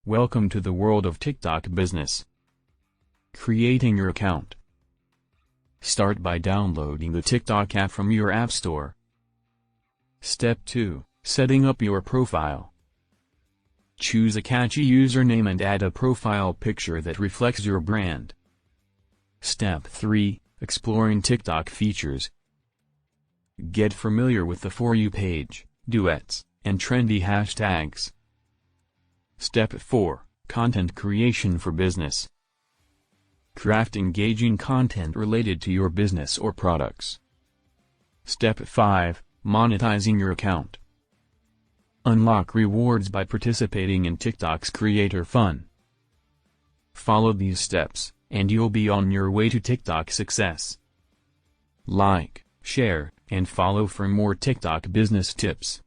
Welcome to the world of TikTok business. Creating your account. Start by downloading the TikTok app from your App Store. Step 2. Setting up your profile. Choose a catchy username and add a profile picture that reflects your brand. Step 3. Exploring TikTok features. Get familiar with the For You page, duets, and trendy hashtags. Step 4. Content creation for business. Craft engaging content related to your business or products. Step 5. Monetizing your account. Unlock rewards by participating in TikTok's Creator Fun. Follow these steps, and you'll be on your way to TikTok success. Like, share, and follow for more TikTok business tips.